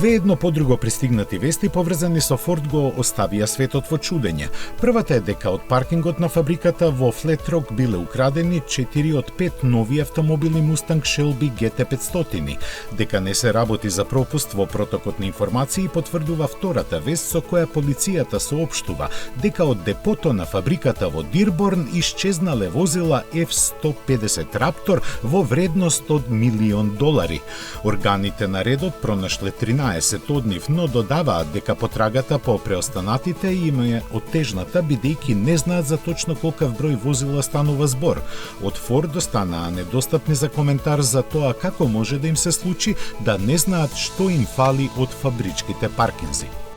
Две едно по друго пристигнати вести поврзани со Форд го оставија светот во чудење. Првата е дека од паркингот на фабриката во Флет Рок биле украдени 4 од 5 нови автомобили Mustang Shelby GT500. Дека не се работи за пропуст во протокот на информации потврдува втората вест со која полицијата соопштува дека од депото на фабриката во Дирборн исчезнале возила F-150 Raptor во вредност од $1.000.000. Органите на редот пронашле 13 од нив, но додаваат дека потрагата по преостанатите им е оттежната бидејќи не знаат за точно колкав број возила станува збор. Од Форд останаа недостапни за коментар за тоа како може да им се случи да не знаат што им фали од фабричките паркинзи.